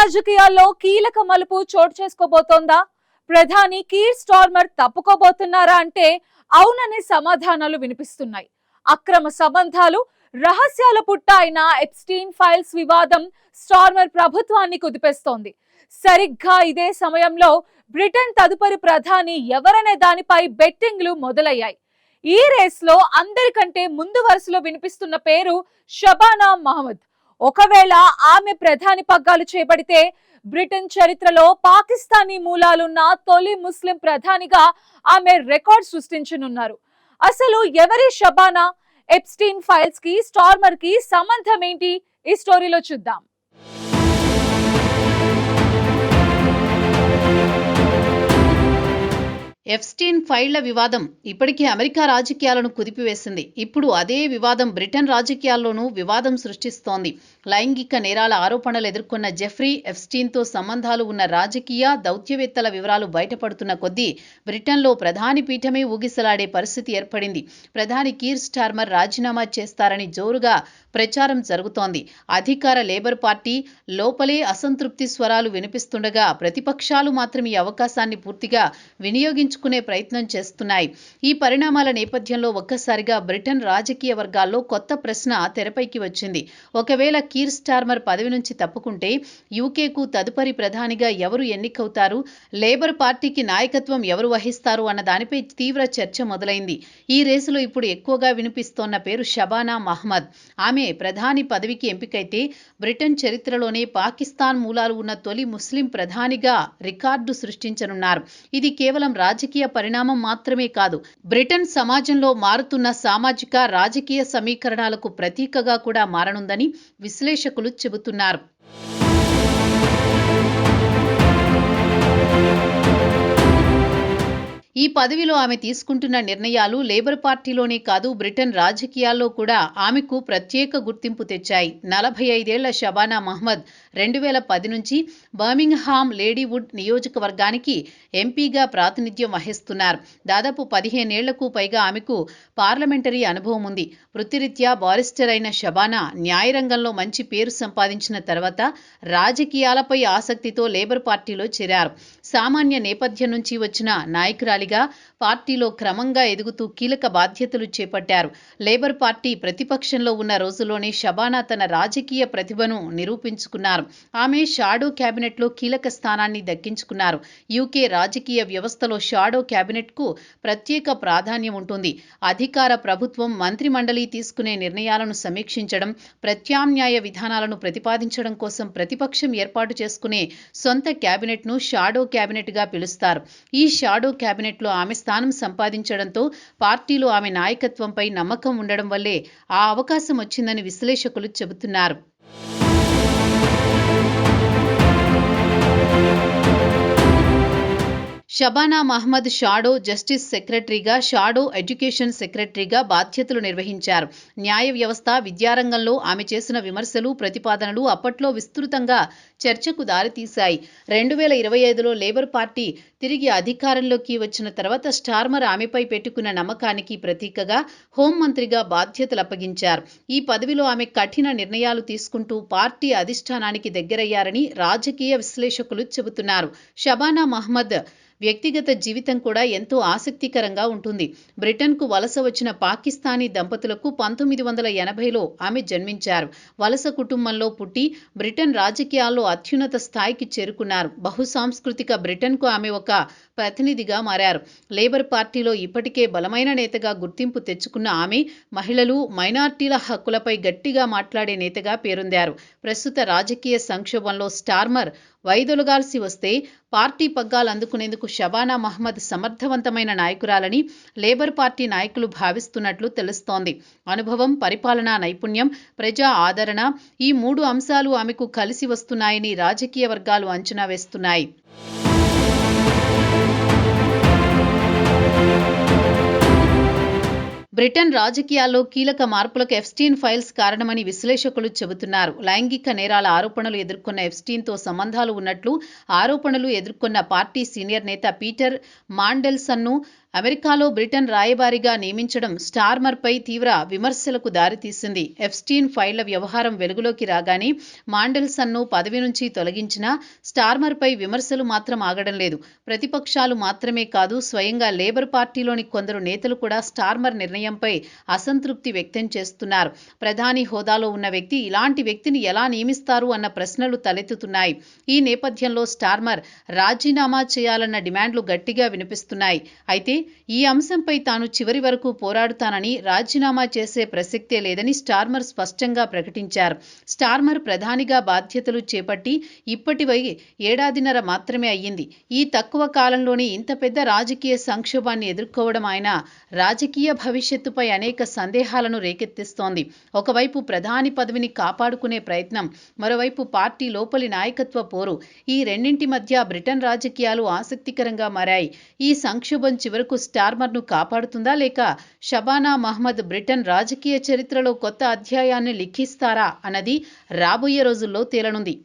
రాజకీయాల్లో కీలక మలుపు చోటు చేసుకోబోతోందా? ప్రధాని కీర్ స్టార్మర్ తప్పుకోబోతున్నారా అంటే అవుననే సమాధానాలు వినిపిస్తున్నాయి. అక్రమ సంబంధాలు, రహస్యాల పుట్ట అయిన ఎప్స్టీన్ ఫైల్స్ వివాదం స్టార్మర్ ప్రభుత్వాన్ని కుదిపేస్తోంది. సరిగ్గా ఇదే సమయంలో బ్రిటన్ తదుపరి ప్రధాని ఎవరనే దానిపై బెట్టింగ్లు మొదలయ్యాయి. ఈ రేస్ లో అందరికంటే ముందు వరుసలో వినిపిస్తున్న పేరు షబానా మహ్మద్. ఒకవేళ ఆమె ప్రధాని పగ్గాలు చేపడితే బ్రిటన్ చరిత్రలో పాకిస్తానీ మూలాలున్న తొలి ముస్లిం ప్రధానిగా ఆమె రికార్డ్ సృష్టించనున్నారు. అసలు ఎవరి షబానా? ఎప్స్టీన్ ఫైల్స్ కి స్టార్మర్ కి సంబంధం ఏంటి? ఈ స్టోరీలో చూద్దాం. ఎప్స్టీన్ ఫైళ్ల వివాదం ఇప్పటికే అమెరికా రాజకీయాలను కుదిపివేసింది. ఇప్పుడు అదే వివాదం బ్రిటన్ రాజకీయాల్లోనూ వివాదం సృష్టిస్తోంది. లైంగిక నేరాల ఆరోపణలు ఎదుర్కొన్న జెఫ్రీ ఎప్స్టీన్తో సంబంధాలు ఉన్న రాజకీయ దౌత్యవేత్తల వివరాలు బయటపడుతున్న కొద్దీ బ్రిటన్లో ప్రధాని పీఠమే ఊగిసలాడే పరిస్థితి ఏర్పడింది. ప్రధాని కీర్ స్టార్మర్ రాజీనామా చేస్తారని జోరుగా ప్రచారం జరుగుతోంది. అధికార లేబర్ పార్టీ లోపలే అసంతృప్తి స్వరాలు వినిపిస్తుండగా ప్రతిపక్షాలు మాత్రం ఈ అవకాశాన్ని పూర్తిగా వినియోగించుకునే ప్రయత్నం చేస్తున్నాయి. ఈ పరిణామాల నేపథ్యంలో ఒక్కసారిగా బ్రిటన్ రాజకీయ వర్గాల్లో కొత్త ప్రశ్న తెరపైకి వచ్చింది. ఒకవేళ కీర్ స్టార్మర్ పదవి నుంచి తప్పుకుంటే యూకేకు తదుపరి ప్రధానిగా ఎవరు ఎన్నికవుతారు, లేబర్ పార్టీకి నాయకత్వం ఎవరు వహిస్తారు అన్న దానిపై తీవ్ర చర్చ మొదలైంది. ఈ రేసులో ఇప్పుడు ఎక్కువగా వినిపిస్తోన్న పేరు షబానా మహ్మద్. ఆమె ప్రధాని పదవికి ఎంపికైతే బ్రిటన్ చరిత్రలోనే పాకిస్తాన్ మూలాలు ఉన్న తొలి ముస్లిం ప్రధానిగా రికార్డు సృష్టించనున్నారు. ఇది కేవలం రాజకీయ పరిణామం మాత్రమే కాదు, బ్రిటన్ సమాజంలో మారుతున్న సామాజిక రాజకీయ సమీకరణాలకు ప్రతీకగా కూడా మారనుందని విశ్లేషకులు చెబుతున్నారు. ఈ పదవిలో ఆమె తీసుకుంటున్న నిర్ణయాలు లేబర్ పార్టీలోనే కాదు, బ్రిటన్ రాజకీయాల్లో కూడా ఆమెకు ప్రత్యేక గుర్తింపు తెచ్చాయి. 45 ఏళ్ల షబానా మహ్మద్ 2010 నుంచి బర్మింగ్హామ్ లేడీవుడ్ నియోజకవర్గానికి ఎంపీగా ప్రాతినిధ్యం వహిస్తున్నారు. దాదాపు 15 ఏళ్లకు పైగా ఆమెకు పార్లమెంటరీ అనుభవం ఉంది. వృత్తిరీత్యా బారిస్టర్ అయిన షబానా న్యాయరంగంలో మంచి పేరు సంపాదించిన తర్వాత రాజకీయాలపై ఆసక్తితో లేబర్ పార్టీలో చేరారు. సామాన్య నేపథ్యం నుంచి వచ్చిన నాయకురాలిగా పార్టీలో క్రమంగా ఎదుగుతూ కీలక బాధ్యతలు చేపట్టారు. లేబర్ పార్టీ ప్రతిపక్షంలో ఉన్న రోజుల్లోనే షబానా తన రాజకీయ ప్రతిభను నిరూపించుకున్నారు. ఆమె షాడో క్యాబినెట్లో కీలక స్థానాన్ని దక్కించుకున్నారు. యూకే రాజకీయ వ్యవస్థలో షాడో క్యాబినెట్కు ప్రత్యేక ప్రాధాన్యం ఉంటుంది. అధికార ప్రభుత్వం మంత్రిమండలి తీసుకునే నిర్ణయాలను సమీక్షించడం, ప్రత్యామ్నాయ విధానాలను ప్రతిపాదించడం కోసం ప్రతిపక్షం ఏర్పాటు చేసుకునే సొంత క్యాబినెట్ను షాడో క్యాబినెట్గా పిలుస్తారు. ఈ షాడో క్యాబినెట్లో ఆమె స్థానం సంపాదించడంతో పార్టీలో ఆమె నాయకత్వంపై నమ్మకం ఉండడం వల్లే ఆ అవకాశం వచ్చిందని విశ్లేషకులు చెబుతున్నారు. షబానా మహ్మద్ షాడో జస్టిస్ సెక్రటరీగా, షాడో ఎడ్యుకేషన్ సెక్రటరీగా బాధ్యతలు నిర్వహించారు. న్యాయ వ్యవస్థ, విద్యారంగంలో ఆమె చేసిన విమర్శలు, ప్రతిపాదనలు అప్పట్లో విస్తృతంగా చర్చకు దారితీశాయి. 2025లో లేబర్ పార్టీ తిరిగి అధికారంలోకి వచ్చిన తర్వాత స్టార్మర్ ఆమెపై పెట్టుకున్న నమ్మకానికి ప్రతీకగా హోంమంత్రిగా బాధ్యతలు అప్పగించారు. ఈ పదవిలో ఆమె కఠిన నిర్ణయాలు తీసుకుంటూ పార్టీ అధిష్టానానికి దగ్గరయ్యారని రాజకీయ విశ్లేషకులు చెబుతున్నారు. షబానా మహ్మద్ వ్యక్తిగత జీవితం కూడా ఎంతో ఆసక్తికరంగా ఉంటుంది. బ్రిటన్కు వలస వచ్చిన పాకిస్తానీ దంపతులకు 1980లో ఆమె జన్మించారు. వలస కుటుంబంలో పుట్టి బ్రిటన్ రాజకీయాల్లో అత్యున్నత స్థాయికి చేరుకున్నారు. బహుసాంస్కృతిక బ్రిటన్కు ఆమె ఒక ప్రతినిధిగా మారారు. లేబర్ పార్టీలో ఇప్పటికే బలమైన నేతగా గుర్తింపు తెచ్చుకున్న ఆమె మహిళలు, మైనార్టీల హక్కులపై గట్టిగా మాట్లాడే నేతగా పేరొందారు. ప్రస్తుత రాజకీయ సంక్షోభంలో స్టార్మర్ వైదొలగాల్సి వస్తే పార్టీ పగ్గాలు అందుకునేందుకు షబానా మహ్మద్ సమర్థవంతమైన నాయకురాలని లేబర్ పార్టీ నాయకులు భావిస్తున్నట్లు తెలుస్తోంది. అనుభవం, పరిపాలనా నైపుణ్యం, ప్రజా ఆదరణ ఈ 3 అంశాలు ఆమెకు కలిసి వస్తున్నాయని రాజకీయ వర్గాలు అంచనా వేస్తున్నాయి. బ్రిటన్ రాజకీయాల్లో కీలక మార్పులకు ఎప్స్టీన్ ఫైల్స్ కారణమని విశ్లేషకులు చెబుతున్నారు. లైంగిక నేరాల ఆరోపణలు ఎదుర్కొన్న ఎప్స్టీన్తో సంబంధాలు ఉన్నట్లు ఆరోపణలు ఎదుర్కొన్న పార్టీ సీనియర్ నేత పీటర్ మాండెల్సన్ను అమెరికాలో బ్రిటన్ రాయబారిగా నియమించడం స్టార్మర్పై తీవ్ర విమర్శలకు దారితీసింది. ఎప్స్టీన్ ఫైళ్ల వ్యవహారం వెలుగులోకి రాగానే మాండెల్సన్ను పదవి నుంచి తొలగించినా స్టార్మర్పై విమర్శలు మాత్రం ఆగడం లేదు. ప్రతిపక్షాలు మాత్రమే కాదు, స్వయంగా లేబర్ పార్టీలోని కొందరు నేతలు కూడా స్టార్మర్ నిర్ణయంపై అసంతృప్తి వ్యక్తం చేస్తున్నారు. ప్రధాని హోదాలో ఉన్న వ్యక్తి ఇలాంటి వ్యక్తిని ఎలా నియమిస్తారు అన్న ప్రశ్నలు తలెత్తుతున్నాయి. ఈ నేపథ్యంలో స్టార్మర్ రాజీనామా చేయాలన్న డిమాండ్లు గట్టిగా వినిపిస్తున్నాయి. అయితే ఈ అంశంపై తాను చివరి వరకు పోరాడుతానని, రాజీనామా చేసే ప్రసక్తే లేదని స్టార్మర్ స్పష్టంగా ప్రకటించారు. స్టార్మర్ ప్రధానిగా బాధ్యతలు చేపట్టి ఇప్పటివై 1.5 ఏడాది మాత్రమే అయ్యింది. ఈ తక్కువ కాలంలోనే ఇంత పెద్ద రాజకీయ సంక్షోభాన్ని ఎదుర్కోవడం ఆయన రాజకీయ భవిష్యత్తుపై అనేక సందేహాలను రేకెత్తిస్తోంది. ఒకవైపు ప్రధాని పదవిని కాపాడుకునే ప్రయత్నం, మరోవైపు పార్టీ లోపలి నాయకత్వ పోరు, ఈ రెండింటి మధ్య బ్రిటన్ రాజకీయాలు ఆసక్తికరంగా మారాయి. ఈ సంక్షోభం చివరకు స్టార్మర్ను కాపాడుతుందా, లేక షబానా మహ్మద్ బ్రిటన్ రాజకీయ చరిత్రలో కొత్త అధ్యాయాన్ని లిఖిస్తారా అన్నది రాబోయే రోజుల్లో తేలనుంది.